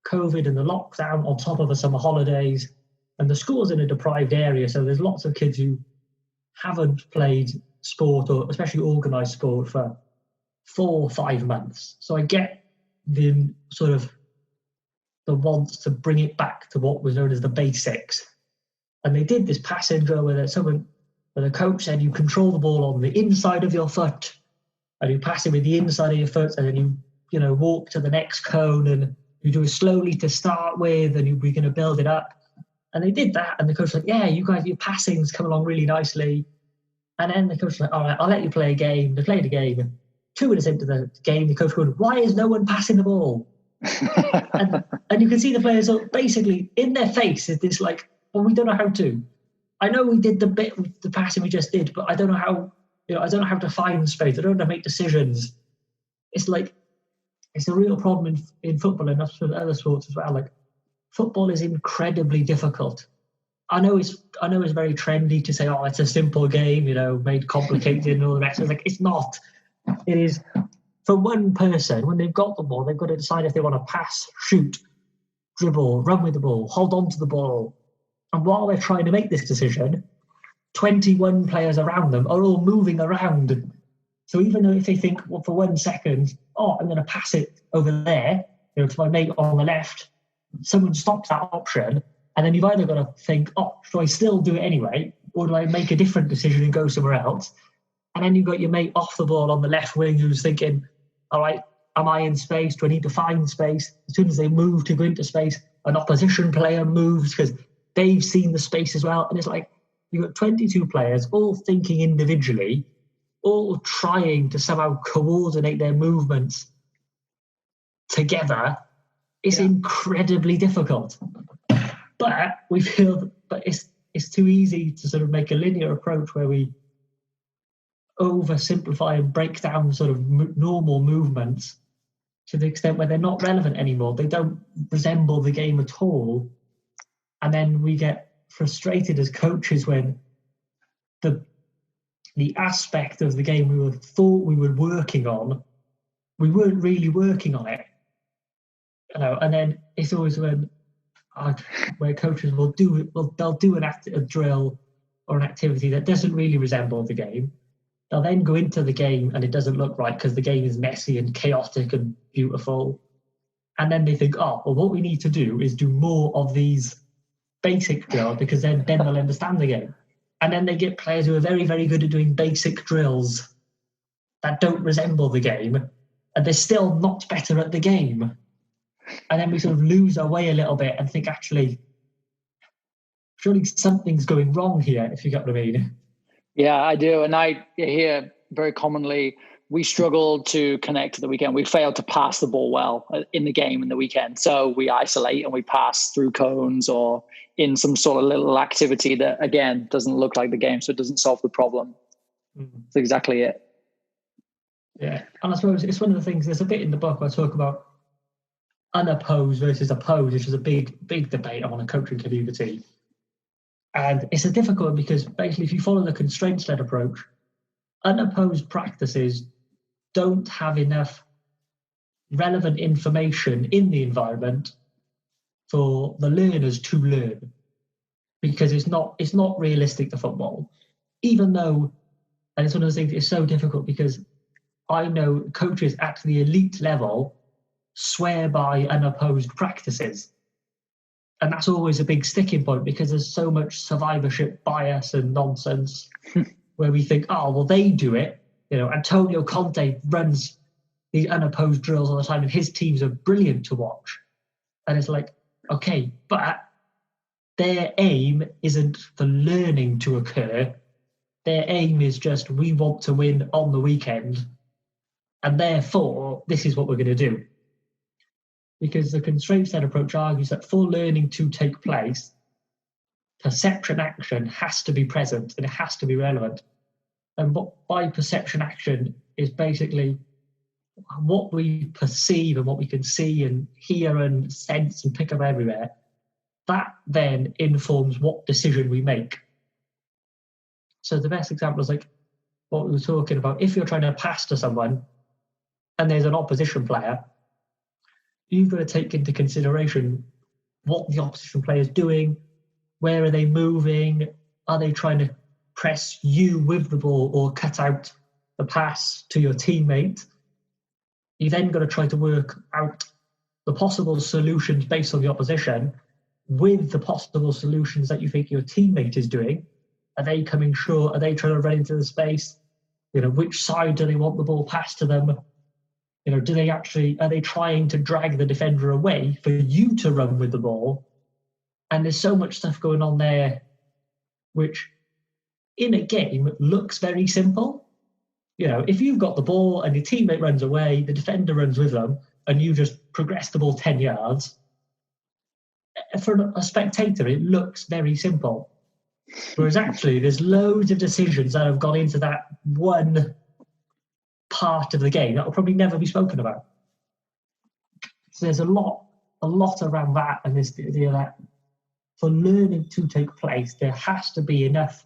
COVID and the lockdown on top of the summer holidays, and the school's in a deprived area, so there's lots of kids who haven't played sport, or especially organised sport, for 4 or 5 months. So I get the sort of the wants to bring it back to what was known as the basics. And they did this passing drill where someone But the coach said you control the ball on the inside of your foot, and you pass it with the inside of your foot, and then you walk to the next cone, and you do it slowly to start with, and we're going to build it up. And they did that, and the coach was like, yeah, you guys, your passing's come along really nicely. And then the coach was like, all right, I'll let you play a game. They played a game, and 2 minutes into the game, the coach goes, why is no one passing the ball? and you can see the players basically in their face is this like, well, we don't know how to. I know we did the bit with the passing we just did, but I don't know how. I don't know how to find space. I don't know how to make decisions. It's like it's a real problem in football and other sports as well. Like football is incredibly difficult. I know it's very trendy to say, oh, it's a simple game, made complicated and all the rest. It's like it's not. It is. For one person, when they've got the ball, they've got to decide if they want to pass, shoot, dribble, run with the ball, hold on to the ball. And while they're trying to make this decision, 21 players around them are all moving around. So even though if they think, well, for 1 second, oh, I'm going to pass it over there, to my mate on the left, someone stops that option, and then you've either got to think, oh, do I still do it anyway, or do I make a different decision and go somewhere else? And then you've got your mate off the ball on the left wing who's thinking, all right, am I in space? Do I need to find space? As soon as they move to go into space, an opposition player moves because they've seen the space as well. And it's like you've got 22 players all thinking individually, all trying to somehow coordinate their movements together. It's incredibly difficult. But we feel that it's too easy to sort of make a linear approach where we oversimplify and break down sort of normal movements to the extent where they're not relevant anymore. They don't resemble the game at all. And then we get frustrated as coaches when the aspect of the game we thought we were working on, we weren't really working on it. And then it's always where coaches will do it. They'll do a drill or an activity that doesn't really resemble the game. They'll then go into the game and it doesn't look right because the game is messy and chaotic and beautiful. And then they think, oh, well, what we need to do is do more of these basic drills because then they'll understand the game. And then they get players who are very, very good at doing basic drills that don't resemble the game, and they're still not better at the game. And then we sort of lose our way a little bit and think, actually, surely something's going wrong here, if you get what I mean. Yeah, I do. And I hear very commonly, we struggle to connect to the weekend. We fail to pass the ball well in the game in the weekend. So we isolate and we pass through cones or in some sort of little activity that, again, doesn't look like the game. So it doesn't solve the problem. Mm-hmm. That's exactly it. Yeah. And I suppose it's one of the things, there's a bit in the book where I talk about unopposed versus opposed, which is a big debate among a coaching community. And it's a difficult one because basically if you follow the constraints-led approach, unopposed practices don't have enough relevant information in the environment for the learners to learn, because it's not realistic to football. Even though, and it's one of those things that is so difficult because I know coaches at the elite level swear by unopposed practices. And that's always a big sticking point because there's so much survivorship bias and nonsense where we think, oh, well, they do it. Antonio Conte runs these unopposed drills all the time and his teams are brilliant to watch. And it's like, okay, but their aim isn't for learning to occur. Their aim is just, we want to win on the weekend. And therefore, this is what we're going to do. Because the constraints-led approach argues that for learning to take place, perception action has to be present and it has to be relevant. And what by perception action is basically what we perceive and what we can see and hear and sense and pick up everywhere. That then informs what decision we make. So the best example is like what we were talking about. If you're trying to pass to someone and there's an opposition player, you've got to take into consideration what the opposition player is doing, where are they moving, are they trying to press you with the ball or cut out the pass to your teammate. You then got to try to work out the possible solutions based on the opposition with the possible solutions that you think your teammate is doing. Are they coming short? Are they trying to run into the space? Which side do they want the ball passed to them? Are they trying to drag the defender away for you to run with the ball? And there's so much stuff going on there, which in a game looks very simple. If you've got the ball and your teammate runs away, the defender runs with them, and you just progress the ball 10 yards, for a spectator, it looks very simple. Whereas actually, there's loads of decisions that have gone into that one part of the game that will probably never be spoken about. So there's a lot around that, and this idea that for learning to take place, there has to be enough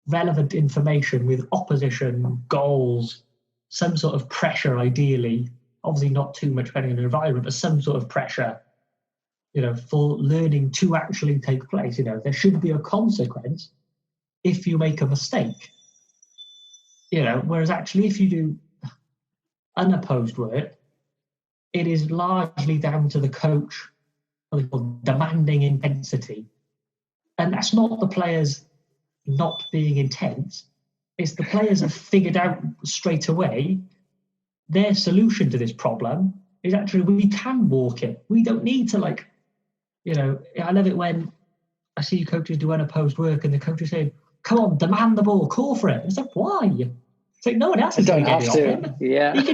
relevant information with opposition, goals, some sort of pressure, ideally. Obviously not too much depending on the environment, but some sort of pressure, for learning to actually take place. There should be a consequence if you make a mistake. Whereas actually if you do unopposed work, it is largely down to the coach demanding intensity. And that's not the players not being intense. It's the players have figured out straight away their solution to this problem is actually we can walk it. We don't need to I love it when I see coaches do unopposed work and the coach is saying, come on, demand the ball, call for it. It's like, why? It's like no one else is going to get it off him. Yeah. He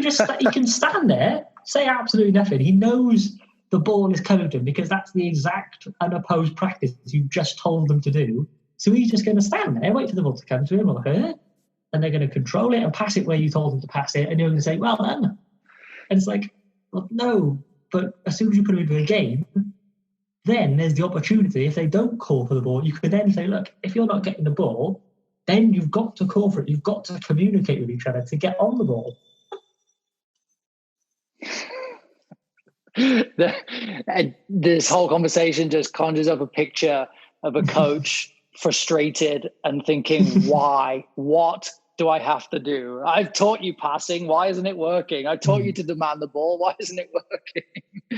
can stand there, say absolutely nothing. He knows the ball is coming to him because that's the exact unopposed practice you just told them to do. So he's just going to stand there, wait for the ball to come to him or her, and they're going to control it and pass it where you told them to pass it, and you're going to say, well done. And it's like, well, no, but as soon as you put them into a game, then there's the opportunity. If they don't call for the ball, you could then say, look, if you're not getting the ball, then you've got to call for it. You've got to communicate with each other to get on the ball. This whole conversation just conjures up a picture of a coach frustrated and thinking, why? What do I have to do? I've taught you passing. Why isn't it working? I taught you to demand the ball. Why isn't it working?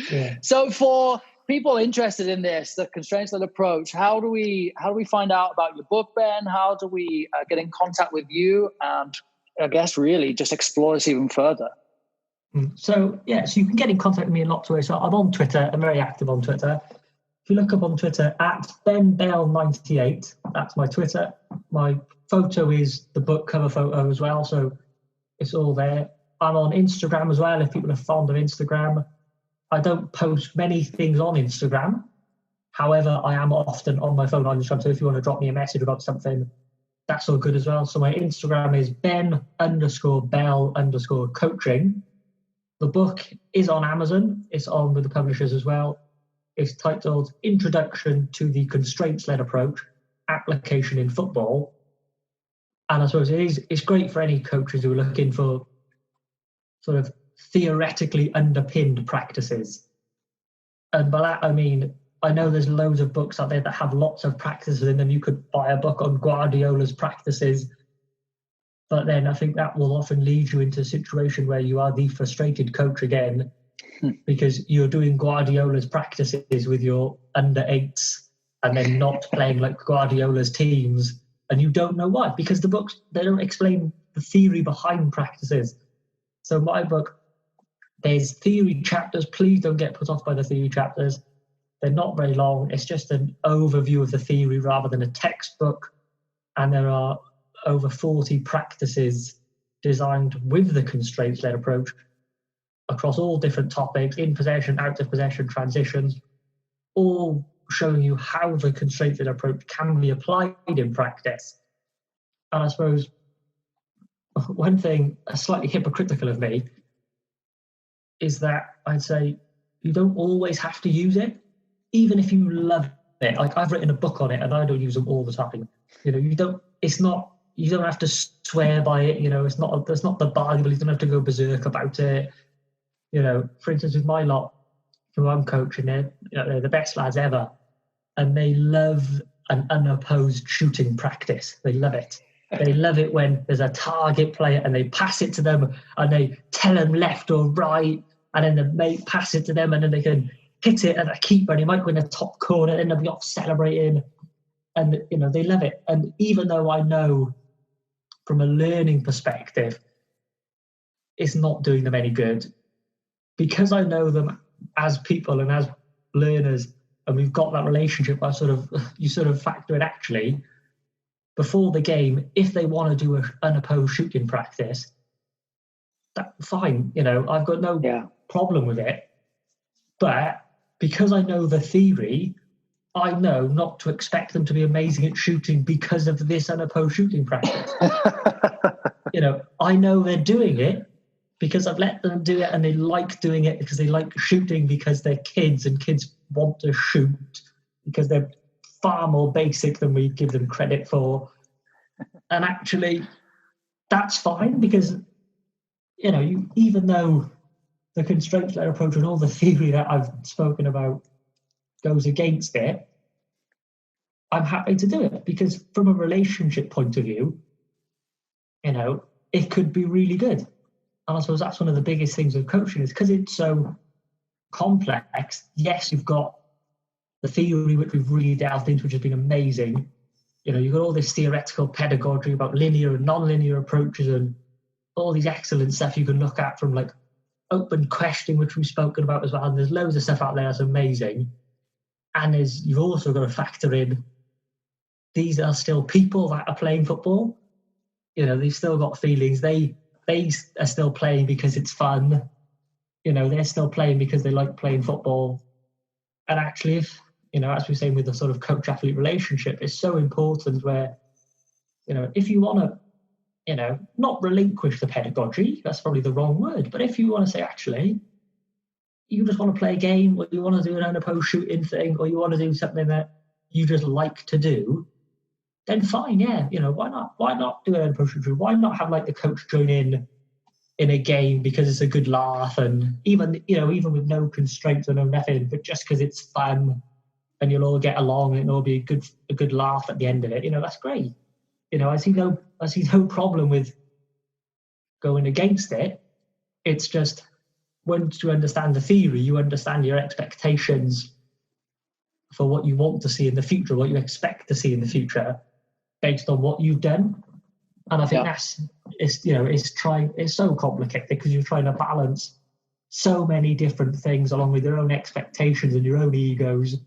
Yeah. So for people interested in this, the constraints-led approach, how do we find out about your book, Ben? How do we get in contact with you? And I guess really just explore this even further. So you can get in contact with me in lots of ways. So I'm on Twitter. I'm very active on Twitter. If you look up on Twitter at BenBell98, that's my Twitter. My photo is the book cover photo as well, so it's all there. I'm on Instagram as well, if people are fond of Instagram. I don't post many things on Instagram. However, I am often on my phone on Instagram, so if you want to drop me a message about something, that's all good as well. So my Instagram is Ben_Bell_coaching. The book is on Amazon. It's on with the publishers as well. It's titled Introduction to the Constraints-Led Approach, Application in Football. And I suppose it's great for any coaches who are looking for sort of theoretically underpinned practices. And by that, I mean, I know there's loads of books out there that have lots of practices in them. You could buy a book on Guardiola's practices, but then I think that will often lead you into a situation where you are the frustrated coach again, because you're doing Guardiola's practices with your under eights and then not playing like Guardiola's teams, and you don't know why, because the books, they don't explain the theory behind practices. So my book, there's theory chapters. Please don't get put off by the theory chapters. They're not very long. It's just an overview of the theory rather than a textbook. And there are over 40 practices designed with the constraints-led approach across all different topics, in possession, out of possession, transitions, all showing you how the constraints-led approach can be applied in practice. And I suppose one thing slightly hypocritical of me is that I'd say you don't always have to use it, even if you love it. Like, I've written a book on it and I don't use them all the time. You don't have to swear by it. It's not the Bible. You don't have to go berserk about it. For instance, with my lot, who I'm coaching, they're the best lads ever, and they love an unopposed shooting practice. They love it. They love it when there's a target player and they pass it to them and they tell them left or right, and then the mate pass it to them and then they can hit it at a keeper and he might win a top corner and they'll be off celebrating. and they love it. And even though I know from a learning perspective it's not doing them any good, because I know them as people and as learners, and we've got that relationship, you sort of factor in, actually, before the game, if they want to do an unopposed shooting practice, that's fine. I've got no problem with it. But because I know the theory, I know not to expect them to be amazing at shooting because of this unopposed shooting practice. I know they're doing it because I've let them do it, and they like doing it because they like shooting, because they're kids, and kids want to shoot because they're far more basic than we give them credit for. And actually, that's fine, because even though the constraints-led approach and all the theory that I've spoken about goes against it, I'm happy to do it, because from a relationship point of view, it could be really good. And I suppose that's one of the biggest things with coaching, is because it's so complex. Yes, you've got the theory, which we've really delved into, which has been amazing. You've got all this theoretical pedagogy about linear and non-linear approaches and all these excellent stuff you can look at, from like open questioning, which we've spoken about as well. And there's loads of stuff out there that's amazing. And you've also got to factor in, these are still people that are playing football. They've still got feelings. They are still playing because it's fun. They're still playing because they like playing football. And actually, if, as we're saying with the sort of coach-athlete relationship, it's so important where, if you want to, not relinquish the pedagogy, that's probably the wrong word, but if you want to say, actually, you just want to play a game, or you want to do an unopposed shooting thing, or you want to do something that you just like to do, then fine, yeah. Why not? Why not do an unopposed shooting? Why not have like the coach join in a game because it's a good laugh, and even with no constraints or no nothing, but just because it's fun and you'll all get along and it'll be a good laugh at the end of it. That's great. I see no problem with going against it. It's just, once you understand the theory, you understand your expectations for what you want to see in the future, what you expect to see in the future, based on what you've done. And I think it's so complicated, because you're trying to balance so many different things, along with your own expectations and your own egos,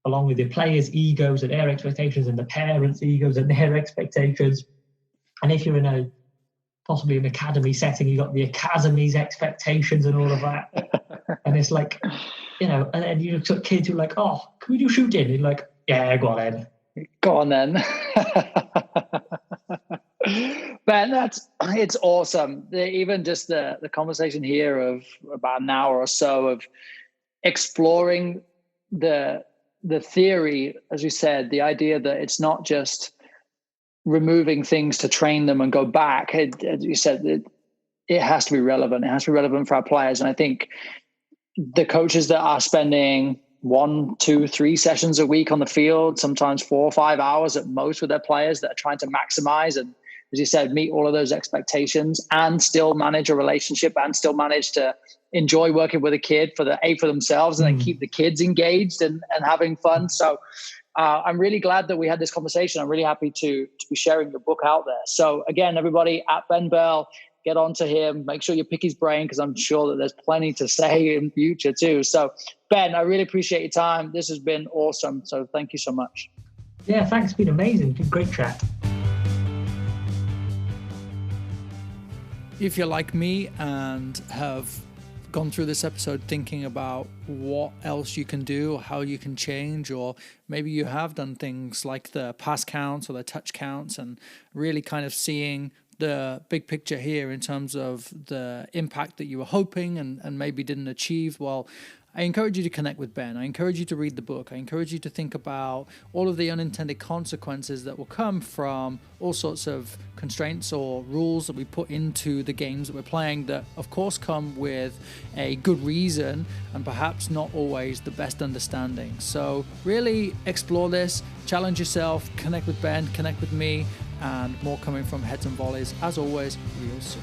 along with your players' egos and their expectations, and the parents' egos and their expectations. And if you're in possibly an academy setting, you've got the academy's expectations and all of that. And it's like, and then you've got kids who are like, oh, can we do shooting? And you're like, yeah, go on then. Go on then. Ben, it's awesome. Even just the conversation here of about an hour or so of exploring the theory, as you said, the idea that it's not just removing things to train them and go back. As you said, it has to be relevant. It has to be relevant for our players. And I think the coaches that are spending 1, 2, 3 sessions a week on the field, sometimes 4 or 5 hours at most with their players, that are trying to maximize and, as you said, meet all of those expectations and still manage a relationship and still manage to enjoy working with a kid for themselves, and then keep the kids engaged and having fun. So I'm really glad that we had this conversation. I'm really happy to be sharing your book out there. So again, everybody, at Ben Bell, get onto him, make sure you pick his brain, because I'm sure that there's plenty to say in future too. So Ben, I really appreciate your time. This has been awesome. So thank you so much. Yeah, thanks. It's been amazing. Great chat. If you're like me and have gone through this episode thinking about what else you can do, or how you can change, or maybe you have done things like the pass counts or the touch counts, and really kind of seeing the big picture here in terms of the impact that you were hoping and maybe didn't achieve, well, I encourage you to connect with Ben. I encourage you to read the book. I encourage you to think about all of the unintended consequences that will come from all sorts of constraints or rules that we put into the games that we're playing, that of course come with a good reason and perhaps not always the best understanding. So really explore this, challenge yourself, connect with Ben, connect with me, and more coming from Heads and Volleys, as always, real soon.